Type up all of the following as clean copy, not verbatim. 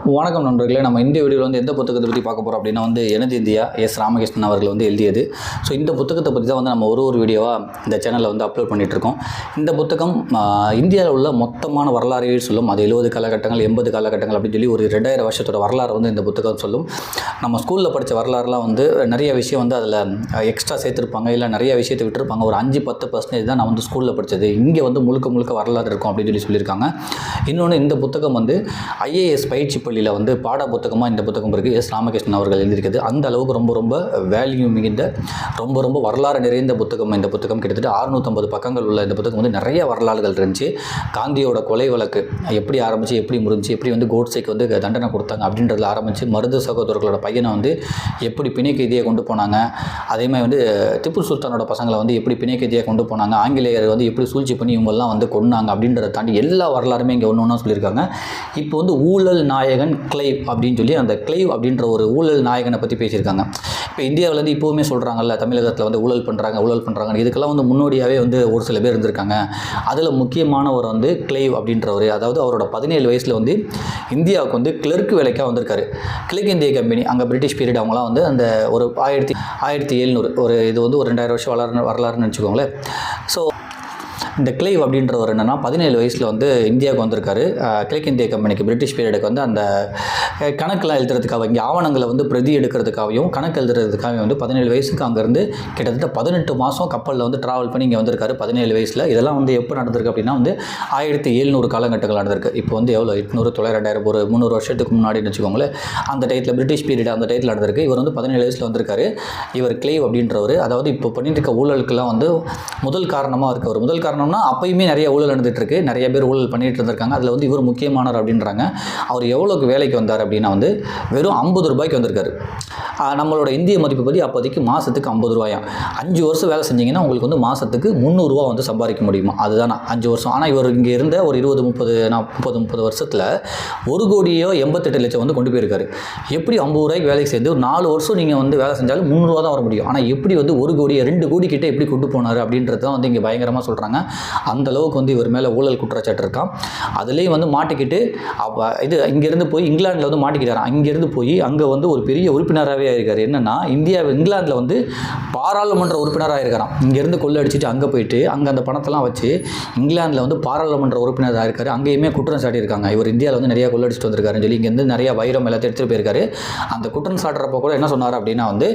வணக்கம் நண்பர்களே. நம்ம இந்த வீடியோவில் வந்து எந்த புத்தகத்தை பற்றி பார்க்க போகிறோம் அப்படின்னா வந்து எனது இந்தியா எஸ் ராமகிருஷ்ணன் அவர்கள் வந்து எழுதியது. ஸோ இந்த புத்தகத்தை பற்றி தான் வந்து நம்ம ஒரு வீடியோவாக இந்த சேனலில் வந்து அப்லோட் பண்ணிகிட்ருக்கோம். இந்த புத்தகம் இந்தியாவில் உள்ள மொத்தமான வரலாறையே சொல்லும். அது 70 காலகட்டங்கள் 80 காலகட்டங்கள் அப்படின்னு சொல்லி ஒரு 2000 வருஷத்தோட வரலாறு வந்து இந்த புத்தகம் சொல்லும். நம்ம ஸ்கூலில் படித்த வரலாறுலாம் வந்து நிறைய விஷயம் வந்து அதில் எக்ஸ்ட்ரா சேர்த்துருப்பாங்க, இல்லை நிறைய விஷயத்தை விட்டுருப்பாங்க. ஒரு 5-10% தான் நான் வந்து ஸ்கூலில் படித்தது. இங்கே வந்து முழுக்க வரலாறு இருக்கும் அப்படின்னு சொல்லியிருக்காங்க. இன்னொன்று, இந்த புத்தகம் வந்து IAS பயிற்சி பள்ளியில் வந்து பாட புத்தகமாக இந்த புத்தகம் இருக்குது. எஸ் ராமகிருஷ்ணன் அவர்கள் எழுதியிருக்கிறது. அந்த அளவுக்கு ரொம்ப வேல்யூ மிகுந்த ரொம்ப வரலாறு நிறைந்த புத்தகம் இந்த புத்தகம். கிட்டத்தட்ட 650 பக்கங்கள் உள்ள இந்த புத்தகம் வந்து நிறைய வரலாறுகள் இருந்துச்சு. காந்தியோட கொலை வழக்கு எப்படி ஆரம்பித்து எப்படி முடிஞ்சு, எப்படி வந்து கோட்ஸேக்கு வந்து தண்டனை கொடுத்தாங்க அப்படின்றதுல ஆரம்பித்து, மருது சகோதரர்களோட பையனை வந்து எப்படி பிணை கைதியை கொண்டு போனாங்க, அதேமாதிரி வந்து திப்பு சுல்தானோட பசங்களை வந்து எப்படி பிணை கைதியாக கொண்டு போனாங்க, ஆங்கிலேயர் வந்து எப்படி சூழ்ச்சி பண்ணி இவங்கெல்லாம் வந்து கொன்னாங்க அப்படின்றத தாண்டி எல்லா வரலாறுமே இங்கே ஒன்று ஒன்றா சொல்லியிருக்காங்க. இப்போ வந்து ஊழல் நாயகன் கிளைவ் அப்படின்னு சொல்லி அந்த கிளைவ் அப்படின்ற ஒரு ஊழல் நாயகனை பற்றி பேசியிருக்காங்க. இப்போ இந்தியாவில் வந்து இப்போவுமே சொல்கிறாங்கல்ல, தமிழகத்தில் வந்து ஊழல் பண்ணுறாங்க. இதுக்கெல்லாம் வந்து முன்னோடியாகவே வந்து ஒரு சில பேர் இருந்திருக்காங்க. அதில் முக்கியமானவர் வந்து கிளைவ் அப்படின்றவர். அதாவது அவரோட 17 வயசில் வந்து இந்தியாவுக்கு வந்து கிளர்க்கு வேலைக்காக வந்திருக்காரு. கிழக்கு இந்திய கம்பெனி, அங்கே பிரிட்டிஷ் பீரியட், அவங்களாம் வந்து அந்த ஒரு 1700 ஒரு இது வந்து ஒரு 2000 வருஷம் வரலாறுன்னு வச்சுக்கோங்களேன். ஸோ இந்த கிளைவ் அப்படின்றவர் என்னென்னா 17 வயசில் வந்து இந்தியாவுக்கு வந்திருக்காரு. கிழக்கு இந்திய கம்பெனிக்கு பிரிட்டிஷ் பீரியடுக்கு வந்து அந்த கணக்கெலாம் எழுதுறதுக்காக, இங்கே ஆவணங்களை வந்து பிரதி எடுக்கிறதுக்காகவும் கணக்கு எழுதுறதுக்காக வந்து 17 வயசுக்கு அங்கேருந்து கிட்டத்தட்ட 18 மாதம் கப்பலில் வந்து ட்ராவல் பண்ணி இங்கே வந்திருக்காரு 17 வயசில். இதெல்லாம் வந்து எப்போ நடந்திருக்கு அப்படின்னா வந்து 1700 காலகட்டங்கள் நடந்திருக்கு. இப்போ வந்து எவ்வளோ 800 900 2000 ஒரு 300 வருஷத்துக்கு முன்னாடின்னு வச்சுக்கோங்களேன். அந்த டைத்தில் பிரிட்டிஷ் பீரியட் அந்த டைத்தில் நடந்திருக்கு. இவர் வந்து 17 வயசில் வந்திருக்காரு. இவர் கிளைவ் அப்படின்றவர். அதாவது இப்போ பண்ணிட்டு இருக்க ஊழலுக்கெல்லாம் வந்து முதல் காரணமாக இருக்கவர். முதல் காரணம்னா அப்பயுமே நிறைய ஊழல் நடந்துட்டு இருக்கு, நிறைய பேர் ஊழல் பண்ணிட்டு இருந்திருக்காங்க. அதில் வந்து இவர் முக்கியமானவர் அப்படின்றாங்க. அவர் எவ்வளோக்கு வேலைக்கு வந்தார் அப்படின்னா வந்து வெறும் 50 ரூபாய்க்கு வந்திருக்காரு. நம்மளோட இந்திய மதிப்பு பற்றி அப்போதைக்கு மாதத்துக்கு 50 ரூபாயாம். 5 வருஷம் வேலை செஞ்சிங்கன்னா உங்களுக்கு வந்து மாதத்துக்கு 300 ரூபா வந்து சம்பாதிக்க முடியுமா? அதுதான் 5 வருஷம். ஆனால் இவர் இங்கே இருந்த ஒரு 20-30 வருஷத்தில் 1,88,00,000 வந்து கொண்டு போயிருக்காரு. எப்படி 50 ரூபாய்க்கு வேலைக்கு சேர்ந்து ஒரு 4 வருஷம் நீங்கள் வந்து வேலை செஞ்சாலும் 300 ரூபா தான் வர முடியும். ஆனால் எப்படி வந்து 1 கோடி 2 கோடி கிட்ட எப்படி கொண்டு போனார் அப்படின்றது தான் வந்து இங்கே பயங்கரமாக சொல்கிறாங்க. அந்த அளவுக்கு வந்து இவர் மேலே ஊழல் குற்றச்சாட்டு இருக்கான். அதுலேயும் வந்து மாட்டிக்கிட்டு இது இங்கேருந்து போய் இங்கிலாந்தில் வந்து மாட்டிக்கிட்டாரான். அங்கேருந்து போய் அங்கே வந்து ஒரு பெரிய உறுப்பினராகவே இருக்கார். என்னென்னா இங்கிலாந்தில் வந்து பாராளுமன்ற உறுப்பினராக இருக்கிறான். இங்கேருந்து கொள்ளடிச்சிட்டு அங்கே போயிட்டு அங்கே அந்த பணத்தெல்லாம் வச்சு இங்கிலாந்தில் வந்து பாராளுமன்ற உறுப்பினராக இருக்கார். அங்கேயுமே குற்றம் சாட்டியிருக்காங்க. இவர் இந்தியாவில் வந்து நிறைய கொள்ளடிச்சிட்டு வந்திருக்காருன்னு சொல்லி இங்கேருந்து நிறைய வைரம் எல்லாத்தையும் எடுத்துகிட்டு போயிருக்காரு. அந்த குற்றம் சாட்டுறப்போ கூட என்ன சொன்னார் அப்படின்னா வந்து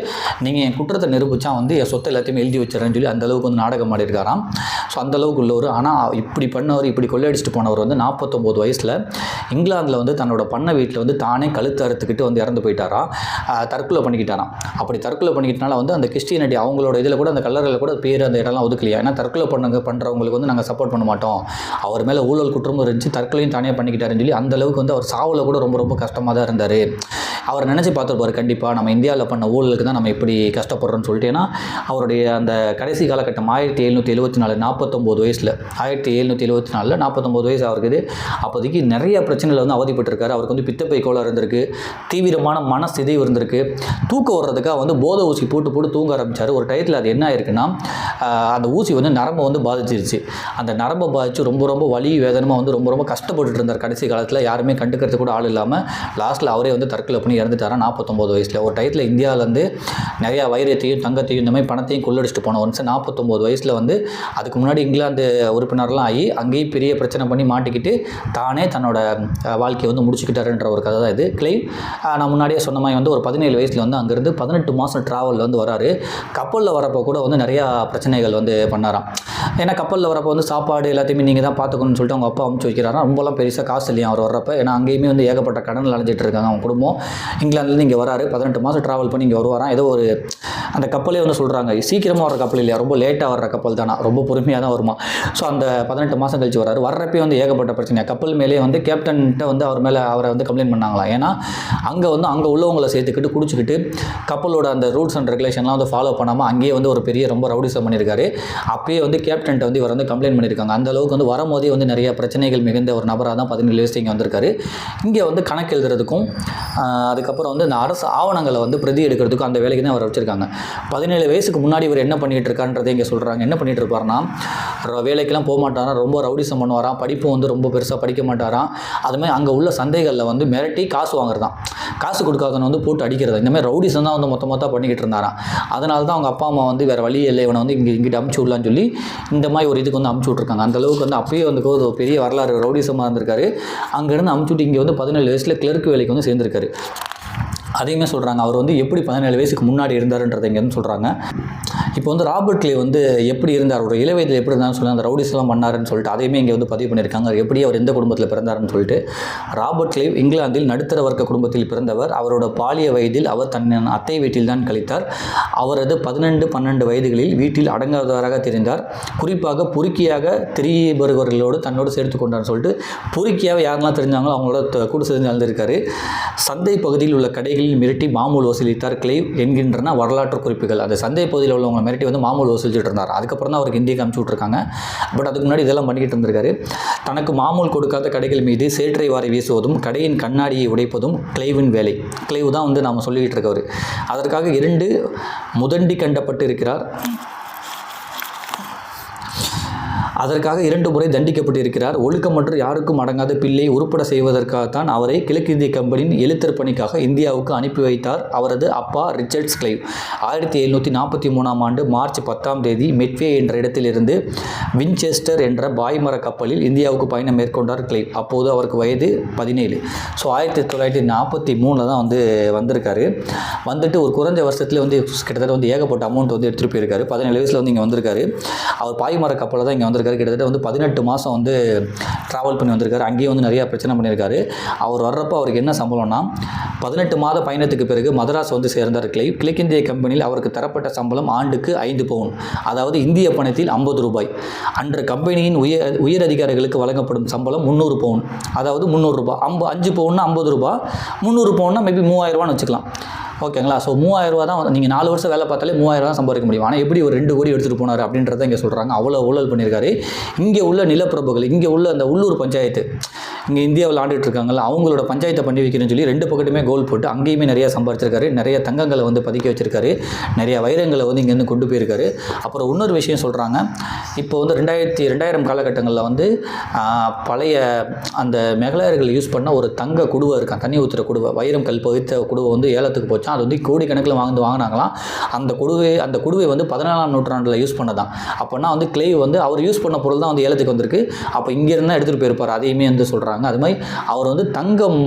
நீங்கள் என் குற்றத்தை நிரூபித்தா வந்து என் சொத்தை எல்லாத்தையுமே எழுதி வச்சுறேன்னு சொல்லி அந்த அளவுக்கு வந்து நாடகம் ஆடிருக்காராம். ஸோ அந்த அளவுக்கு உள்ளவர். ஆனால் இப்படி பண்ணவர், இப்படி கொள்ளையடிச்சிட்டு போனவர் வந்து 49 வயசில் இங்கிலாந்தில் வந்து தன்னோட பண்ணை வீட்டில் வந்து தானே கழுத்து அறுத்துக்கிட்டு வந்து இறந்து போயிட்டாராம். தற்கொலை பண்ணிக்கிட்டாராம். அப்படி தற்கொலை பண்ணிக்கிட்டனால வந்து அந்த கிறிஸ்டியனிட்டி அவங்களோட இதில் கூட அந்த கல்லறையில் கூட பேர் அந்த இடம்லாம் ஒதுக்கலையா. ஏன்னா தற்கொலை பண்ணுறவங்களுக்கு வந்து நாங்கள் சப்போர்ட் பண்ண மாட்டோம், அவர் மேலே ஊழல் குற்றமும் இருந்துச்சு, தற்கொலையும் தானே பண்ணிக்கிட்டாருன்னு சொல்லி அந்த அளவுக்கு வந்து அவர் சாவில் கூட ரொம்ப கஷ்டமாக தான் இருந்தார். அவர் நினச்சி பார்த்துருப்பார், கண்டிப்பாக நம்ம இந்தியாவில் பண்ண ஊழலுக்கு தான் நம்ம இப்படி கஷ்டப்படுறோன்னு சொல்லிட்டு. ஏன்னா அவருடைய அந்த கடைசி காலகட்டம் 1774 49 வயசில் 1774 49 வயசு அவருக்கு. அப்போதைக்கு நிறைய பிரச்சனைகள் வந்து அவதிப்பட்டிருக்காரு. அவருக்கு வந்து பித்தப்பை கோளாறு இருந்திருக்கு, தீவிரமான மனசிதைவு இருந்திருக்கு, தூக்கம் வர்றதுக்காக வந்து போதை ஊசி போட்டு தூங்க ஆரம்பித்தார். ஒரு டயத்தில் அது என்ன ஆயிருக்குன்னா அந்த ஊசி வந்து நரம்பை வந்து பாதிச்சிருச்சு. அந்த நரம்பை பாதித்து ரொம்ப வலி வேதனமாக வந்து ரொம்ப கஷ்டப்பட்டுட்டு இருந்தார். கடைசி காலத்தில் யாருமே கண்டுக்கிறது கூட ஆள் இல்லாமல் லாஸ்ட்டில் அவரே வந்து தற்கொலை பண்ணி இறந்துட்டாரா 49 வயசில். ஒரு டயத்தில் இந்தியாவிலேருந்து நிறையா வைரத்தையும் தங்கத்தையும் இந்த மாதிரி பணத்தையும் கொள்ளடிச்சிட்டு போன ஒன்ஸ் 49 வயசில் வந்து அதுக்கு முன்னாடி இங்கிலாந்து உறுப்பினர்லாம் ஆகி அங்கேயும் பெரிய பிரச்சனை பண்ணி மாட்டிக்கிட்டு தானே தன்னோட வாழ்க்கையை வந்து முடிச்சுக்கிட்டாருன்ற ஒரு கதை தான் இது. கிளைவ் நான் முன்னாடியே சொன்ன மாதிரி வந்து ஒரு 17 வயசில் வந்து அங்கேருந்து 18 மாதம் ட்ராவலில் வந்து வராரு. கப்பலில் வரப்போ கூட வந்து நிறையா பிரச்சனைகள் வந்து பண்ணாராம். ஏன்னா கப்பலில் வரப்போ வந்து சாப்பாடு எல்லாத்தையுமே நீங்கள் தான் பார்த்துக்கணும்னு சொல்லிட்டு அவங்க அப்பா அமுச்சு வைக்கிறாராம். ரொம்பலாம் பெருசாக காசு இல்லையா அவர் வர்றப்போ. ஏன்னா அங்கேயுமே வந்து ஏகப்பட்ட கடனில் அலைஞ்சிட்டு இருக்காங்க அவங்க குடும்பம். இங்கிலாந்துலேருந்து இங்கே வராரு, 18 மாதம் ட்ராவல் பண்ணி இங்கே வருவாராம். ஏதோ ஒரு அந்த கப்பலே வந்து சொல்கிறாங்க சீக்கிரமாக வர கப்பல் இல்லையா, ரொம்ப லேட்டாக வர்ற கப்பல் தானா, ரொம்ப பொறுமையாக தான் வருமா. ஸோ அந்த 18 மாதம் கழிச்சு வராரு. வர்றப்பே வந்து ஏகப்பட்ட பிரச்சனை. கப்பல் மேலே வந்து கேப்டன்கிட்ட வந்து அவரை வந்து கம்ப்ளைண்ட் பண்ணாங்களாம். ஏன்னா அங்கே உள்ளவங்களை சேர்த்துக்கிட்டு குடிச்சிக்கிட்டு கப்பலோட அந்த ரூல்ஸ் அண்ட் ரெகுலேஷன்லாம் வந்து ஃபாலோ பண்ணாமல் அங்கேயே வந்து ஒரு பெரிய ரொம்ப ரவுடிசம் பண்ணியிருக்காரு. அப்பயே வந்து கேப்டன்ட்ட வந்து இவர் வந்து கம்ப்ளைண்ட் பண்ணியிருக்காங்க. அந்த அளவுக்கு வந்து வரும்போதே வந்து நிறைய பிரச்சனைகள் மிகுந்த ஒரு நபராக தான் 17 வயசு இங்கே வந்திருக்காரு. இங்கே வந்து கணக்கு எழுதுறதுக்கும் அதுக்கப்புறம் வந்து இந்த அரசு ஆவணங்களை வந்து பிரதி எடுக்கிறதுக்கும் அந்த வேலைக்கு தான் அவர் வச்சுருக்காங்க. 17 வயசுக்கு முன்னாடி இவர் என்ன பண்ணிகிட்டு இருக்கான்றதை இங்கே சொல்கிறாங்க. என்ன பண்ணிகிட்டு இருப்பாருன்னா வேலைக்கெல்லாம் போக மாட்டாராம், ரொம்ப ரவுடிசம் பண்ணுவாராம், படிப்பு வந்து ரொம்ப பெருசாக படிக்க மாட்டாராம். அதுமாதிரி அங்கே உள்ள சந்தைகளில் வந்து மிரட்டி காசு வாங்குறதான், காசு கொடுக்காதவனை வந்து போட்டு அடிக்கிறது, இந்தமாதிரி ரவுடிசம் தான் வந்து மொத்தமாக பண்ணிக்கிட்டு இருந்தாராம். அதனால தான் அவங்க அப்பா அம்மா வந்து வேறு வழி இல்லை, இவனை வந்து இங்கிட்ட அமுச்சு விடலான்னு சொல்லி இந்த மாதிரி ஒரு இதுக்கு வந்து அமுச்சு விட்ருக்காங்க. அந்தளவுக்கு வந்து அப்பயே வந்து ஒரு பெரிய வரலாறு ரவுடிசமாக இருந்திருக்காரு. அங்கேருந்து அமுச்சு விட்டு இங்கே வந்து 17 வயசில் கிளர்க் வேலைக்கு வந்து சேர்ந்திருக்காரு. அதையுமே சொல்கிறாங்க, அவர் வந்து எப்படி 17 வயசுக்கு முன்னாடி இருந்தாருன்றதை இங்கே வந்து சொல்கிறாங்க. இப்போ வந்து ராபர்ட் கிளைவ் வந்து எப்படி இருந்தார், ஒரு இளவயதில் எப்படி இருந்தாருன்னு சொல்லி அந்த ரவுடிஸ்லாம் பண்ணாருன்னு சொல்லிட்டு அதையுமே இங்கே வந்து பதிவு பண்ணியிருக்காங்க. எப்படி அவர் எந்த குடும்பத்தில் பிறந்தாருன்னு சொல்லிட்டு. ராபர்ட் கிளைவ் இங்கிலாந்தில் நடுத்தர வர்க்க குடும்பத்தில் பிறந்தவர். அவரோட பாலிய வயதில் அவர் தன் அத்தை வீட்டில் தான் கழித்தார். அவரது 11-12 வயதுகளில் வீட்டில் அடங்காதவராக தெரிந்தார். குறிப்பாக பொறுக்கியாக தெரிபவர்களோடு தன்னோடு சேர்த்து கொண்டார்னு சொல்லிட்டு பொறுக்கியாக யாரெல்லாம் தெரிஞ்சாங்களோ அவங்களோட கூட சேர்ந்து வந்திருக்காரு. சந்தை பகுதியில் உள்ள கடைகளில் மிரட்டி மாமூல் வசூலித்தார் கிளைவ் என்கின்றன வரலாற்று குறிப்புகள். அந்த சந்தை பகுதியில் உள்ளவங்க மிரட்டி வந்து மாமூல் வசூலிச்சுட்டு இருந்தார். அதுக்கப்புறம் தான் அவருக்கு இந்தியாவுக்கு அனுப்பிச்சு விட்ருக்காங்க. பட் அதுக்கு முன்னாடி இதெல்லாம் பண்ணிக்கிட்டு இருந்திருக்காரு. தனக்கு மாமூல் கொடுக்காத கடைகள் மீது சேற்றை வாரி வீசுவதும் கடையின் கண்ணாடியை உடைப்பதும் கிளைவின் வேலை. கிளைவ் தான் வந்து நாம் சொல்லிக்கிட்டு இருக்கவர். அதற்காக 2 முதண்டி கண்டப்பட்டு இருக்கிறார். அதற்காக 2 முறை தண்டிக்கப்பட்டிருக்கிறார். ஒழுக்கமற்று யாருக்கும் அடங்காத பிள்ளை உருப்பட செய்வதற்காகத்தான் அவரை கிழக்கிந்திய கம்பெனியின் எழுத்தர் பணிக்காக இந்தியாவுக்கு அனுப்பி வைத்தார் அவரது அப்பா ரிச்சர்ட்ஸ் கிளைவ். 1743ஆம் ஆண்டு மார்ச் 10ஆம் தேதி மெட்வே என்ற இடத்திலிருந்து வின்செஸ்டர் என்ற பாய்மர கப்பலில் இந்தியாவுக்கு பயணம் மேற்கொண்டார் கிளைவ். அப்போது அவருக்கு வயது 17. ஸோ 1943 தான் வந்து வந்திருக்காரு. வந்துட்டு ஒரு குறைஞ்ச வருஷத்துல வந்து கிட்டத்தட்ட வந்து ஏகப்பட்ட அமௌண்ட் வந்து எடுத்துகிட்டு போயிருக்காரு. 17 வயசில் வந்து இங்கே வந்திருக்காரு. அவர் பாய்மர கப்பலில் தான் இங்கே வந்திருக்காரு. கிட்டத்தட்ட வந்து 18 மாதம் வந்து ட்ராவல் பண்ணி வந்திருக்காரு. அங்கேயும் வந்து நிறையா பிரச்சனை பண்ணியிருக்காரு. அவர் வர்றப்போ அவருக்கு என்ன சம்பளம்னா 18 மாத பயணத்துக்கு பிறகு மதராஸ் வந்து சேர்ந்தார் கிளைவ். கிழக்கிந்திய கம்பெனியில் அவருக்கு தரப்பட்ட சம்பளம் ஆண்டுக்கு 5 பவுன், அதாவது இந்திய பணத்தில் 50 ரூபாய். அன்று கம்பெனியின் உயர் அதிகாரிகளுக்கு வழங்கப்படும் சம்பளம் 300 பவுன், அதாவது 300 ரூபாய். 5 பவுன்னா 50 ரூபாய், 300 பவுன்னா மேபி 3000 ரூபான்னு வச்சுக்கலாம். ஓகேங்களா? ஸோ 3000 ரூபா தான் நீங்கள் 4 வருஷம் வேலை பார்த்தாலே 3000 தான் சம்பாதிக்க முடியும். ஆனால் எப்படி ஒரு 2 கோடி எடுத்துகிட்டு போனார் அப்படின்றத இங்கே சொல்கிறாங்க. அவ்வளோ ஊழல் பண்ணியிருக்காரு. இங்கே உள்ள நிலப்பிரபுகள், இங்கே உள்ள அந்த உள்ளூர் பஞ்சாயத்து, இங்கே இந்தியாவில் ஆண்டுட்டு இருக்காங்கல்ல, அவங்களோட பஞ்சாயத்தை பண்ணி வைக்கிறேன்னு சொல்லி 2 பக்கத்துமே கோல் போட்டு அங்கேயுமே நிறையா சம்பாதிச்சிருக்காரு. நிறைய தங்கங்களை வந்து பதுக்கி வச்சிருக்காரு. நிறைய வைரங்களை வந்து இங்கேருந்து கொண்டு போயிருக்காரு. அப்புறம் இன்னொரு விஷயம் சொல்கிறாங்க, இப்போ வந்து 2000 காலகட்டங்களில் வந்து பழைய அந்த மெகலாயர்கள் யூஸ் பண்ண ஒரு தங்க குடுவை இருக்கான், தண்ணி ஊற்றுற குடுவை, வைரம் கல் பதித்த குடுவை வந்து ஏலத்துக்கு போச்சு. அது வந்து கோடிக்கணக்கில் வாங்கினாங்களாம். அந்த குடுவை வந்து 14ஆம் நூற்றாண்டில் யூஸ் பண்ணதான். அப்போனா வந்து கிளைவ் வந்து அவர் யூஸ் பண்ண பொருள் தான் வந்து ஏலத்துக்கு வந்திருக்கு. அப்போ இங்கேருந்து தான் எடுத்துகிட்டு போயிருப்பார். அதையுமே வந்து சொல்கிறாங்க. அது மாதிரி அவர் வந்து தங்கம்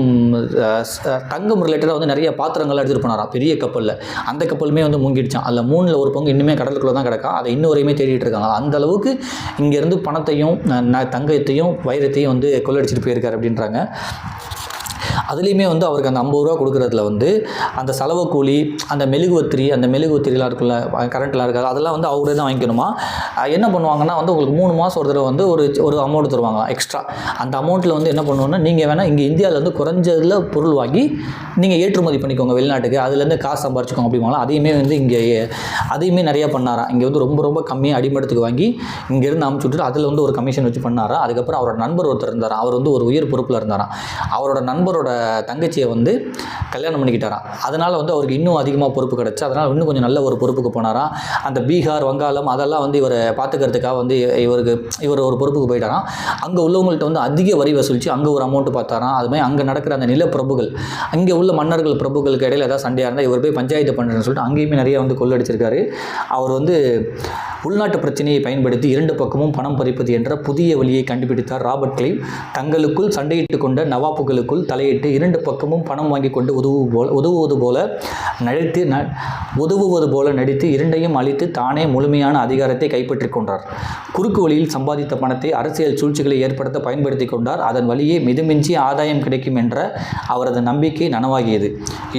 ரிலேட்டடாக வந்து நிறைய பாத்திரங்கள்லாம் எடுத்துகிட்டு போனாராம் பெரிய கப்பலில். அந்த கப்பலுமே வந்து மூங்கிடுச்சான். அதில் 3ல் 1 பங்கு இன்னுமே கடலுக்குள்ளே தான் கிடக்கா. அதை இன்னும் வரையுமே தேடிட்டு இருக்காங்க. அந்த அளவுக்கு இங்கேருந்து பணத்தையும் தங்கத்தையும் வைரத்தையும் வந்து கொள்ளடிச்சிட்டு போயிருக்காரு அப்படின்றாங்க. அதுலேயுமே வந்து அவருக்கு அந்த 50 ரூபா கொடுக்குறதுல வந்து அந்த செலவு கூலி, அந்த மெழுகுவத்திரிலாம் இருக்குல்ல, கரண்ட்லாம் இருக்காது, அதெல்லாம் வந்து அவரே தான் வாங்கிக்கணுமா. என்ன பண்ணுவாங்கன்னா வந்து உங்களுக்கு 3 மாதம் ஒரு தடவை வந்து ஒரு அமௌண்ட் தருவாங்க எக்ஸ்ட்ரா. அந்த அமௌண்ட்டில் வந்து என்ன பண்ணுவோன்னா, நீங்கள் வேணால் இங்கே இந்தியாவில் வந்து குறைஞ்சதில் பொருள் வாங்கி நீங்கள் ஏற்றுமதி பண்ணிக்கோங்க வெளிநாட்டுக்கு, அதுலேருந்து காசு சம்பாரிச்சுக்கோங்க அப்படிமாலாம். அதையுமே நிறையா பண்ணாராம். இங்கே வந்து ரொம்ப ரொம்ப கம்மியாக அடிமட்டத்துக்கு வாங்கி இங்கேருந்து அமுச்சு விட்டுட்டு அதில் வந்து ஒரு கமிஷன் வச்சு பண்ணாராம். அதுக்கப்புறம் அவரோட நண்பர் ஒருத்தர் இருந்தாராம். அவர் வந்து ஒரு உயர் பொறுப்பில் இருந்தாராம். அவரோட நண்பரோட தங்கச்சியை வந்து கல்யாணம் பண்ணிக்கிட்டாராம். அதனால் வந்து அவருக்கு இன்னும் அதிகமாக பொறுப்பு கிடச்சி, அதனால் இன்னும் கொஞ்சம் நல்ல ஒரு பொறுப்புக்கு போனாராம். அந்த பீகார், வங்காளம் அதெல்லாம் வந்து இவரை பார்த்துக்கிறதுக்காக வந்து இவர் ஒரு பொறுப்புக்கு போயிட்டாராம். அங்கே உள்ளவங்கள்ட்ட வந்து அதிக வரி வசூலித்து அங்கே ஒரு அமௌண்ட் பார்த்தாராம். அதுமாதிரி அங்கே நடக்கிற அந்த நிலப்பிரபுகள், அங்கே உள்ள மன்னர்கள் பிரபுகளுக்கு இடையில் ஏதாவது சண்டையாக இருந்தால் இவர் போய் பஞ்சாயத்து பண்ணுறேன்னு சொல்லிட்டு அங்கேயுமே நிறைய வந்து கொள்ளடிச்சிருக்காரு. அவர் வந்து உள்நாட்டு பிரச்சனையை பயன்படுத்தி 2 பக்கமும் பணம் பறிப்பது என்ற புதிய வழியை கண்டுபிடித்தார் ராபர்ட் கிளைவ். தங்களுக்குள் சண்டையிட்டு கொண்ட நவாப்புகளுக்குள் தலையிட்டு 2 பக்கமும் பணம் வாங்கி கொண்டு உதவுவது போல நடித்து 2ஐயும் அழித்து தானே முழுமையான அதிகாரத்தை கைப்பற்றி கொண்டார். குறுக்கு வழியில் சம்பாதித்த பணத்தை அரசியல் சூழ்ச்சிகளை ஏற்படுத்த பயன்படுத்தி கொண்டார். அதன் வழியே மிதமிஞ்சி ஆதாயம் கிடைக்கும் என்ற அவரது நம்பிக்கை நனவாகியது.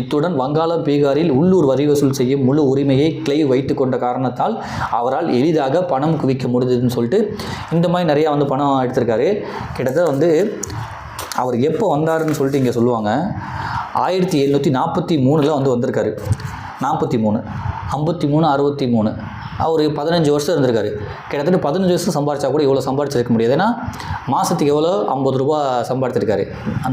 இத்துடன் வங்காளம், பீகாரில் உள்ளூர் வரி வசூல் செய்யும் முழு உரிமையை கிளைவ் வைத்து கொண்ட காரணத்தால் அவரால் எளிதாக பணம் குவிக்க முடியுதுன்னு சொல்லிட்டு இந்த மாதிரி நிறையா வந்து பணம் எடுத்திருக்காரு. கிட்டத்தட்ட வந்து அவர் எப்போ வந்தாருன்னு சொல்லிட்டு இங்கே சொல்லுவாங்க, 1743 வந்து வந்திருக்காரு. 43, 53, 63, அவர் 15 வருஷம் இருந்திருக்காரு. கிட்டத்தட்ட 15 வருஷம் சம்பாரிச்சா கூட இவ்வளோ சம்பாரிச்சிருக்க முடியாது. ஏன்னா மாதத்துக்கு எவ்வளோ 50 ரூபா சம்பாதிச்சிருக்காரு.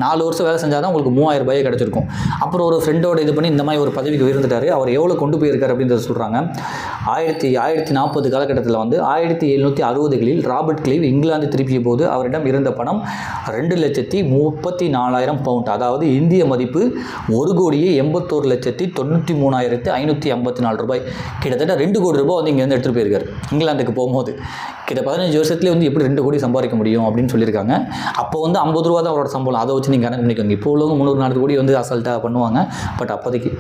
4 வருஷம் வேலை செஞ்சால் தான் உங்களுக்கு 3000 ரூபாய் கிடச்சிருக்கும். அப்புறம் ஒரு ஃப்ரெண்டோட இது பண்ணி இந்த மாதிரி ஒரு பதவிக்கு உயர்ந்துட்டார். அவர் எவ்வளோ கொண்டு போயிருக்காரு அப்படின்றத சொல்கிறாங்க. 1940 காலகட்டத்தில் வந்து 1760களில் ராபர்ட் கிளைவ் இங்கிலாந்து திருப்பிய போது அவரிடம் இருந்த பணம் 2,34,000 பவுண்ட், அதாவது இந்திய மதிப்பு 1,81,93,554 ரூபாய். கிட்டத்தட்ட 2 கோடி ரூபாய் வந்து இங்கேருந்து எடுத்துகிட்டு போயிருக்காரு இங்கிலாந்துக்கு போகும்போது. கிட்ட 15 வருஷத்துலேயே வந்து எப்படி 2 கோடி சம்பாதிக்க முடியும் அப்படின்னு சொல்லியிருக்காங்க. அப்போ வந்து 50 ரூபா தான் அவரோட சம்பளம். அதை வச்சு நீங்கள் கணக்கு பண்ணிக்கோங்க. இப்போ உள்ளவங்க 340 கோடி வந்து அசால்ட்டாக பண்ணுவாங்க. பட் அப்போதைக்கு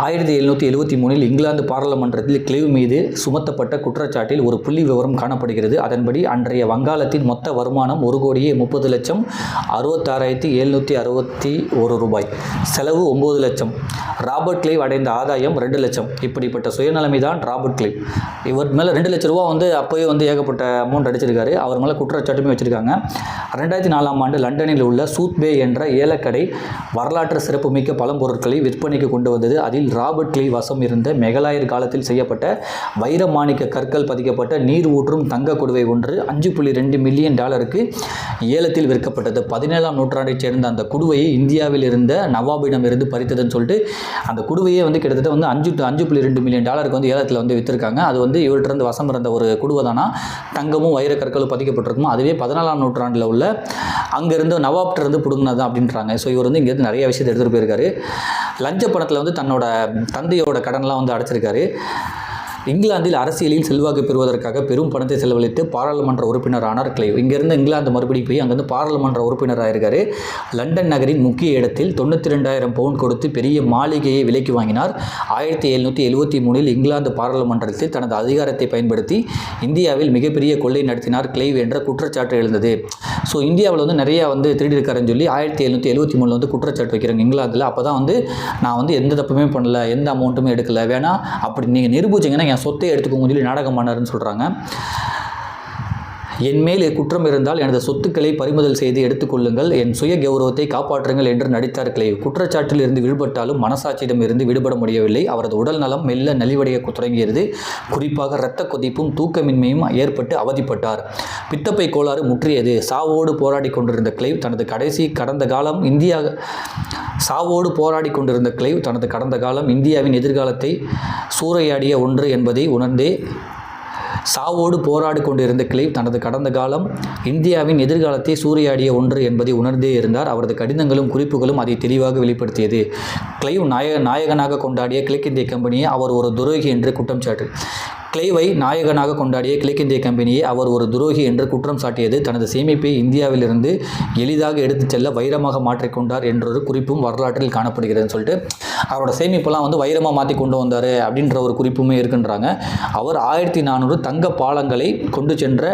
1773 இங்கிலாந்து பாராளுமன்றத்தில் கிளைவ் மீது சுமத்தப்பட்ட குற்றச்சாட்டில் ஒரு புள்ளி விவரம் காணப்படுகிறது. அதன்படி அன்றைய வங்காளத்தின் மொத்த வருமானம் 1,30,66,761 ரூபாய், செலவு 9 லட்சம். ராபர்ட் கிளைவ் அடைந்த ஆதாயம் 2 லட்சம். இப்படிப்பட்ட சுயநிலைமை தான் ராபர்ட் கிளைவ். இவர் மேலே 2 லட்ச ரூபா வந்து அப்போயே வந்து ஏகப்பட்ட அமௌண்ட் அடிச்சிருக்காரு. அவர் மேலே குற்றச்சாட்டுமே வச்சுருக்காங்க. 2004ஆம் ஆண்டு லண்டனில் உள்ள சூத்பே என்ற ஏலக்கடை வரலாற்று சிறப்புமிக்க பழம்பொருட்களை விற்பனைக்கு கொண்டு வந்தது. அதில் ராபர்ட் கிளைவ் வசம் இருந்த மெகலாயர் காலத்தில் செய்யப்பட்ட வைரமாணிக்க கற்கள் பதிக்கப்பட்ட நீர் ஊற்றும் தங்க குடுவை ஒன்று $5.2 மில்லியன் ஏலத்தில் விற்கப்பட்டது. 17ஆம் நூற்றாண்டைச் சேர்ந்த அந்த குடுவையை இந்தியாவில் இருந்த நவாபிடம் இருந்து பறித்ததுன்னு சொல்லிட்டு அந்த குடுவையே வந்து கிட்டத்தட்ட வந்து $5.2 மில்லியன் வந்து ஏலத்தில் வந்து விற்றுருக்காங்க. அது வந்து இவர்கிட்ட வசம் இருந்த ஒரு குடுவை தானா, தங்கமும் வைர கற்களும் பதிக்கப்பட்டிருக்குமோ. அதுவே 14ஆம் நூற்றாண்டில் உள்ள அங்கேருந்து நவாப்டிருந்து பிடுங்கினது அப்படின்றாங்க. ஸோ இவர் வந்து இங்கேருந்து நிறைய விஷயத்தை எடுத்துகிட்டு போயிருக்காரு. லஞ்ச பணத்தில் வந்து தன்னோட தந்தையோட கடன்லாம் வந்து அடைச்சிருக்காரு. இங்கிலாந்தில் அரசியலில் செல்வாக்கு பெறுவதற்காக பெரும் பணத்தை செலவழித்து பாராளுமன்ற உறுப்பினர் ஆனார் கிளைவ். இங்கேருந்து இங்கிலாந்து மறுபடியும் போய் அங்கேருந்து பாராளுமன்ற உறுப்பினராக இருக்காரு. லண்டன் நகரின் முக்கிய இடத்தில் 92,000 பவுண்ட் கொடுத்து பெரிய மாளிகையை விலைக்கு வாங்கினார். 1773 இங்கிலாந்து பாராளுமன்றத்தில் தனது அதிகாரத்தை பயன்படுத்தி இந்தியாவில் மிகப்பெரிய கொள்ளை நடத்தினார் கிளைவ் என்ற குற்றச்சாட்டு எழுந்தது. ஸோ இந்தியாவில் வந்து நிறையா வந்து திருடி இருக்காருன்னு சொல்லி 1773 வந்து குற்றச்சாட்டு வைக்கிறாங்க இங்கிலாந்தில். அப்போ தான் வந்து நான் வந்து எந்த தப்புமே பண்ணல, எந்த அமௌண்ட்டுமே எடுக்கல, வேணா அப்படி நீங்கள் நிரூபிச்சிங்கன்னா என் சொத்தை எடுத்துக்கோங்க சொல்லி நாடகம் பண்ணாருன்னு சொல்கிறாங்க. என் மேல் குற்றம் இருந்தால் எனது சொத்துக்களை பறிமுதல் செய்து எடுத்துக்கொள்ளுங்கள், என் சுய கௌரவத்தை காப்பாற்றுங்கள் என்று நடித்தார் கிளைவ். குற்றச்சாட்டில் இருந்து விடுபட்டாலும் மனசாட்சியிடம் இருந்து விடுபட முடியவில்லை. அவரது உடல் நலம் மெல்ல நலிவடைய தொடங்கியது. குறிப்பாக இரத்த கொதிப்பும் தூக்கமின்மையும் ஏற்பட்டு அவதிப்பட்டார். பித்தப்பை கோளாறு முற்றியது. சாவோடு போராடி கொண்டிருந்த கிளைவ் தனது கடந்த காலம் இந்தியாவின் எதிர்காலத்தை சூறையாடிய ஒன்று என்பதை உணர்ந்தே சாவோடு போராடி கொண்டிருந்த கிளைவ் தனது கடந்த காலம் இந்தியாவின் எதிர்காலத்தை சூறையாடிய ஒன்று என்பதை உணர்ந்தே இருந்தார். அவரது கடிதங்களும் குறிப்புகளும் அதை தெளிவாக வெளிப்படுத்தியது. கிளைவ் நாயகனாக கொண்டாடிய கிழக்கிந்திய கம்பெனியை அவர் ஒரு துரோகி என்று குற்றம் சாட்டு கிளைவை நாயகனாக கொண்டாடிய கிழக்கிந்திய கம்பெனியை அவர் ஒரு துரோகி என்று குற்றம் சாட்டியது. தனது சேமிப்பை இந்தியாவிலிருந்து எளிதாக எடுத்துச் செல்ல வைரமாக மாற்றிக்கொண்டார் என்றொரு குறிப்பும் வரலாற்றில் காணப்படுகிறதுன்னு சொல்லிட்டு அவரோட சேமிப்பெல்லாம் வந்து வைரமாக மாற்றி கொண்டு வந்தார் அப்படின்ற ஒரு குறிப்புமே இருக்குன்றாங்க. அவர் 1400 தங்க பாலங்களை கொண்டு சென்ற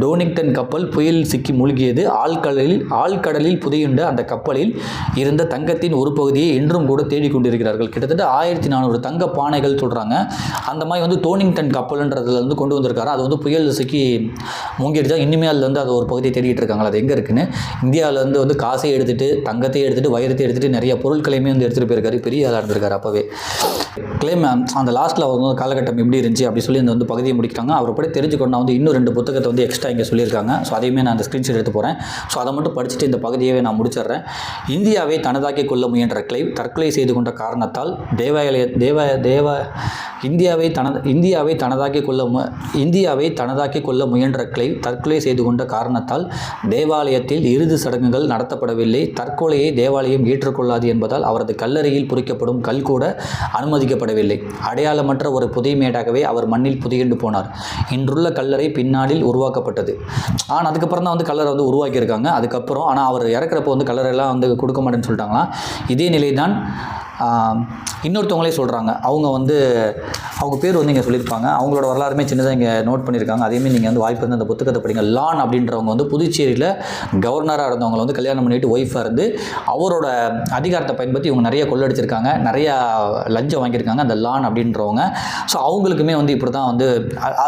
டோனிங்டன் கப்பல் புயலில் சிக்கி மூழ்கியது. ஆழ்கடலில் புதையுண்ட அந்த கப்பலில் இருந்த தங்கத்தின் ஒரு பகுதியை இன்றும் கூட தேடிக்கொண்டிருக்கிறார்கள். கிட்டத்தட்ட 1400 தங்க பானைகள் சொல்கிறாங்க. அந்த மாதிரி வந்து டோனிங்டன் கப்பல்ன்றதுல வந்து கொண்டு வந்திருக்காரு. அது வந்து புயல் சிக்கி மூங்கிடுச்சா, இன்னுமே அதில் வந்து அது ஒரு பகுதியை தேடிட்டு இருக்காங்க. அது எங்கே இருக்குன்னு இந்தியாவிலேருந்து வந்து காசை எடுத்துகிட்டு தங்கத்தையும் எடுத்துகிட்டு வைரத்தை எடுத்துகிட்டு நிறைய பொருட்களையுமே வந்து எடுத்துகிட்டு போயிருக்காரு. பெரிய ஆளாக இருந்திருக்காரு. அப்போவே கிளைம் அந்த லாஸ்ட்டில் அவர் வந்து காலகட்டம் எப்படி இருந்துச்சு அப்படி சொல்லி அந்த வந்து பகுதியை முடிக்கிறாங்க. அவரை பற்றி தெரிஞ்சுக்கணும் வந்து இன்னும் 2 புத்தகத்தை வந்து எக்ஸ்ட்ரா இங்கே சொல்லியிருக்காங்க. ஸோ அதையுமே நான் அந்த ஸ்க்ரீன்ஷாட் எடுத்து போகிறேன். ஸோ அதை மட்டும் படிச்சுட்டு இந்த பகுதியவே நான் முடிச்சிடுறேன். இந்தியாவை தனதாக்கி கொள்ள முயன்ற கிளைவ் தற்கொலை செய்து கொண்ட காரணத்தால் இந்தியாவை தனதாக்கி கொள்ள முயன்ற கிளைவ் தற்கொலை செய்து கொண்ட காரணத்தால் தேவாலயத்தில் இறுதி சடங்குகள் நடத்தப்படவில்லை. தற்கொலையை தேவாலயம் ஏற்றுக்கொள்ளாது என்பதால் அவரது கல்லறையில் பொறிக்கப்படும் கல் கூட அனுமதிக்கப்படவில்லை. அடையாளமற்ற ஒரு புதைமேடாகவே அவர் மண்ணில் புதையுண்டு போனார். இன்றுள்ள கல்லறை பின்னாளில் உருவாக்கப்பட்டது. ஆனால் அதுக்கப்புறம் தான் வந்து கல்லறை வந்து உருவாக்கியிருக்காங்க. அதுக்கப்புறம் ஆனால் அவர் இறக்குறப்போ வந்து கல்லறையெல்லாம் வந்து கொடுக்க மாட்டேன்னு சொல்லிட்டாங்களாம். இதே நிலை தான் இன்னொருத்தவங்களே சொல்கிறாங்க. அவங்க பேர் வந்து இங்கே சொல்லியிருப்பாங்க. அவங்களோட வரலாறுமே சின்னதாக இங்கே நோட் பண்ணியிருக்காங்க. அதேமாதிரி நீங்கள் வந்து வாய்ப்பு இருந்து அந்த புத்தகத்தை படிங்க. லான் அப்படின்றவங்க வந்து புதுச்சேரியில் கவர்னராக இருந்தவங்களை வந்து கல்யாணம் பண்ணிட்டு ஒய்ஃபாக இருந்து அவரோட அதிகாரத்தை பயன்படுத்தி இவங்க நிறைய கொள்ளடிச்சிருக்காங்க, நிறையா லஞ்சம் வாங்கியிருக்காங்க அந்த லான் அப்படின்றவங்க. ஸோ அவங்களுக்குமே வந்து இப்படி தான் வந்து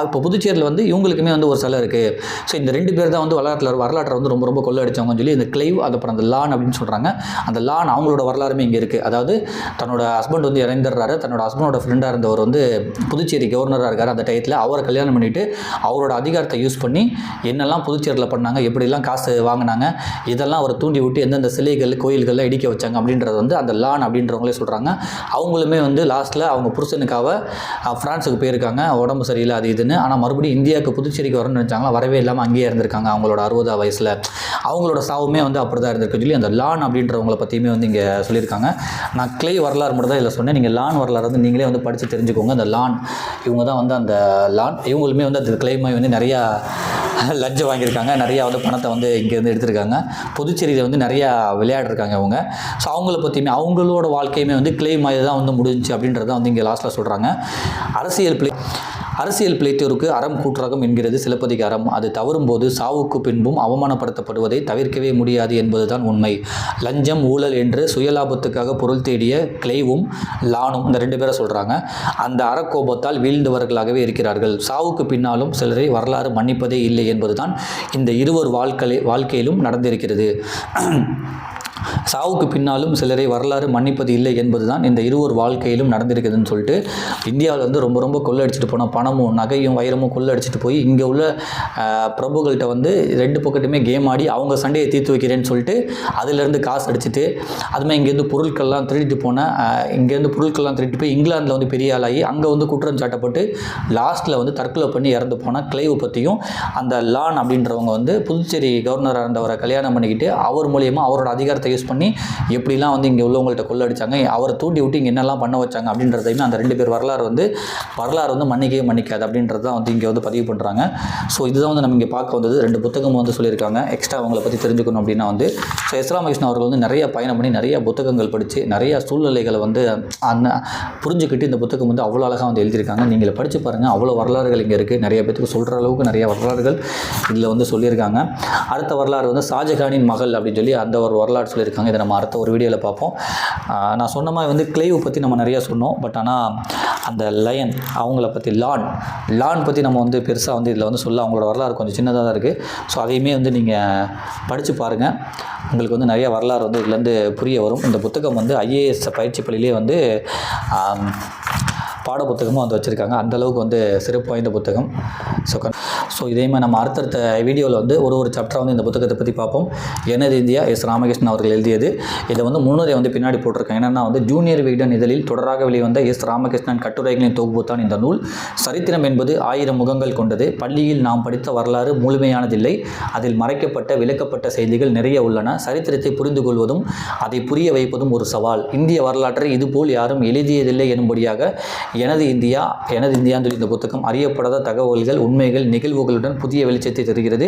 இப்போ புதுச்சேரியில் வந்து இவங்களுக்குமே வந்து ஒரு சிலை இருக்குது. ஸோ இந்த 2 பேர் தான் வந்து வரலாற்றை வந்து ரொம்ப கொள்ளடிச்சவங்கன்னு சொல்லி இந்த கிளைவ் அப்புறம் அந்த லான் அப்படின்னு சொல்கிறாங்க. அந்த லான் அவங்களோட வரலாறுமே இங்கே இருக்குது. அதாவது தன்னோட ஹஸ்பண்ட் வந்து இறந்துடுறாரு. தன்னோட ஹஸ்பண்டோட ஃப்ரெண்டாக இருந்தவர் வந்து புதுச்சேரி கவர்னராக இருக்கார் அந்த டயத்தில். அவரை கல்யாணம் பண்ணிவிட்டு அவரோட அதிகாரத்தை யூஸ் பண்ணி என்னெல்லாம் புதுச்சேரியில் பண்ணாங்க, எப்படிலாம் காசு வாங்கினாங்க, இதெல்லாம் அவரை தூண்டி விட்டு எந்தெந்த சிலைகள் கோயில்கள்லாம் இடிக்க வச்சாங்க அப்படின்றது வந்து அந்த லான் அப்படின்றவங்களே சொல்கிறாங்க. அவங்களுமே வந்து லாஸ்ட்டில் அவங்க புருஷனுக்காக ஃப்ரான்ஸுக்கு போயிருக்காங்க, உடம்பு சரியில்லை அது இதுன்னு. ஆனால் மறுபடியும் இந்தியாவுக்கு புதுச்சேரிக்கு வரணும்னு நினச்சாங்களா, வரவே இல்லாமல் அங்கேயே இருந்திருக்காங்க அவங்களோட 60 வயசில். அவங்களோட சாவுமே வந்து அப்படி தான் இருந்திருக்கு சொல்லி அந்த லான் அப்படின்றவங்களை பற்றியுமே வந்து இங்கே சொல்லியிருக்காங்க. நான் கிளை வரலாறு மட்டும் தான் இதில் சொன்னேன். நீங்கள் லான் வரலாறு வந்து நீங்களே வந்து படித்து தெரிஞ்சுக்கோங்க. அந்த லான் இவங்க தான் வந்து அந்த லான், இவங்களுமே வந்து அந்த கிளைமை வந்து நிறையா லஞ்சம் வாங்கியிருக்காங்க, நிறையா வந்து பணத்தை வந்து இங்கேருந்து எடுத்திருக்காங்க. புதுச்சேரியில் வந்து நிறையா விளையாடிருக்காங்க அவங்க. ஸோ அவங்கள பற்றியுமே அவங்களோட வாழ்க்கையுமே வந்து கிளை மாதிரி தான் வந்து முடிஞ்சு அப்படின்றத வந்து இங்கே லாஸ்ட்டில் சொல்கிறாங்க. அரசியல் பிழைத்தோருக்கு அறம் கூட்டுறகம் என்கிறது சிலப்பதிகாரம். அது தவறும்போது சாவுக்கு பின்பும் அவமானப்படுத்தப்படுவதை தவிர்க்கவே முடியாது என்பதுதான் உண்மை. லஞ்சம், ஊழல் என்று சுயலாபத்துக்காக பொருள் தேடிய கிளைவும் லானும் இந்த 2 பேரை சொல்கிறாங்க. அந்த அறக்கோபத்தால் வீழ்ந்தவர்களாகவே இருக்கிறார்கள். சாவுக்கு பின்னாலும் சிலரை வரலாறு மன்னிப்பதே இல்லை என்பதுதான் இந்த இருவர் வாழ்க்கையிலும் நடந்திருக்கிறது. சாவுக்கு பின்னாலும் சிலரை வரலாறு மன்னிப்பது இல்லை என்பதுதான் இந்த இருவர் வாழ்க்கையிலும் நடந்திருக்குதுன்னு சொல்லிட்டு இந்தியாவில் வந்து ரொம்ப ரொம்ப கொள்ளடிச்சிட்டு போன பணமும் நகையும் வைரமும் கொள்ளடிச்சிட்டு போய் இங்கே உள்ள பிரபுகள்கிட்ட வந்து 2 பக்கத்துமே கேம் ஆடி அவங்க சண்டையை தீர்த்து வைக்கிறேன்னு சொல்லிட்டு அதிலேருந்து காசு அடிச்சுட்டு அதுமாதிரி இங்கேருந்து பொருட்கள்லாம் திருடிட்டு போய் இங்கிலாந்தில் வந்து பெரிய ஆளாகி அங்கே வந்து குற்றம் சாட்டப்பட்டு லாஸ்ட்டில் வந்து தற்கொலை பண்ணி இறந்து போன கிளைவ் பற்றியும் அந்த லான் அப்படின்றவங்க வந்து புதுச்சேரி கவர்னராக இருந்தவரை கல்யாணம் பண்ணிக்கிட்டு அவர் மூலியமாக அவரோட அதிகாரத்தை யூஸ் பண்ணி எப்படிலாம் வந்து இங்கே உள்ளவங்கள்ட்ட கொள்ளடிச்சாங்க, அவரை தூண்டி விட்டு இங்கே என்னெல்லாம் பண்ண வச்சாங்க அப்படின்றதையுமே அந்த 2 பேர் வரலாறு வந்து மன்னிக்கவே மன்னிக்காது அப்படின்றது தான் வந்து இங்கே வந்து பதிவு பண்ணுறாங்க. ஸோ இதுதான் வந்து நம்ம இங்கே பார்க்க வந்தது. 2 புத்தகம் வந்து சொல்லியிருக்காங்க. எக்ஸ்ட்ரா அவங்கள பற்றி தெரிஞ்சுக்கணும் அப்படின்னா வந்து ஸோ எஸ். ராமகிருஷ்ணன் அவர்கள் வந்து நிறைய பயணம் பண்ணி நிறைய புத்தகங்கள் படித்து நிறைய சூழ்நிலைகளை வந்து புரிஞ்சுக்கிட்டு இந்த புத்தகம் வந்து அவ்வளோ அழகாக வந்து எழுதியிருக்காங்க. நீங்கள் படித்து பாருங்கள், அவ்வளோ வரலாறுகள் இங்கே இருக்குது. நிறைய பேருக்கு சொல்கிற அளவுக்கு நிறைய வரலாறுகள் இதில் வந்து சொல்லியிருக்காங்க. அடுத்த வரலாறு வந்து ஷாஜகானின் மகள் அப்படின்னு சொல்லி அந்த ஒரு வரலாறு சொல்லியிருக்காங்க. இதை நம்ம அடுத்த ஒரு வீடியோவில் பார்ப்போம். நான் சொன்ன மாதிரி வந்து கிளைவ் பற்றி நம்ம நிறையா சொன்னோம். பட் ஆனால் அந்த லயன் அவங்கள பற்றி லான் பற்றி நம்ம வந்து பெருசாக வந்து இதில் வந்து சொல்ல அவங்களோட வரலாறு கொஞ்சம் சின்னதாக தான் இருக்குது. ஸோ அதையுமே வந்து நீங்கள் படித்து பாருங்கள். உங்களுக்கு வந்து நிறைய வரலாறு வந்து இதுலேருந்து புரிய வரும். இந்த புத்தகம் வந்து IAS பயிற்சி பள்ளியிலே வந்து பாட புத்தகமும் வந்து வச்சுருக்காங்க. அந்தளவுக்கு வந்து சிறப்பு வாய்ந்த புத்தகம். ஸோ இதேமாதிரி நம்ம அடுத்தடுத்த வீடியோவில் வந்து ஒரு சாப்டராக வந்து இந்த புத்தகத்தை பற்றி பார்ப்போம். எனது இந்தியா எஸ். ராமகிருஷ்ணன் அவர்கள் எழுதியது. இதை வந்து முன்னுரை வந்து பின்னாடி போட்டிருக்கேன். என்னென்னா வந்து ஜூனியர் விகடன் இதழில் தொடராக வெளிவந்த எஸ். ராமகிருஷ்ணன் கட்டுரைகளின் தொகுப்பு தான் இந்த நூல். சரித்திரம் என்பது 1000 முகங்கள் கொண்டது. பள்ளியில் நாம் படித்த வரலாறு முழுமையானதில்லை. அதில் மறைக்கப்பட்ட விளக்கப்பட்ட செய்திகள் நிறைய உள்ளன. சரித்திரத்தை புரிந்து கொள்வதும் அதை புரிய வைப்பதும் ஒரு சவால். இந்திய வரலாற்றை இதுபோல் யாரும் எழுதியதில்லை எனும்படியாக எனது இந்தியான்னு சொல்லி இந்த புத்தகம் அறியப்படாத தகவல்கள், உண்மைகள், நிகழ்வுகளுடன் புதிய வெளிச்சத்தை தருகிறது.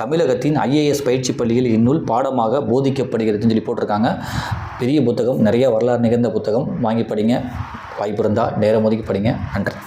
தமிழகத்தின் IAS பயிற்சி பள்ளியில் இந்நூல் பாடமாக போதிக்கப்படுகிறதுன்னு சொல்லி போட்டிருக்காங்க. பெரிய புத்தகம், நிறைய வரலாறு நிகழ்ந்த புத்தகம். வாங்கி படிங்க. வாய்ப்பு இருந்தால் நேரம் ஒதுக்கி படிங்க. நன்றி.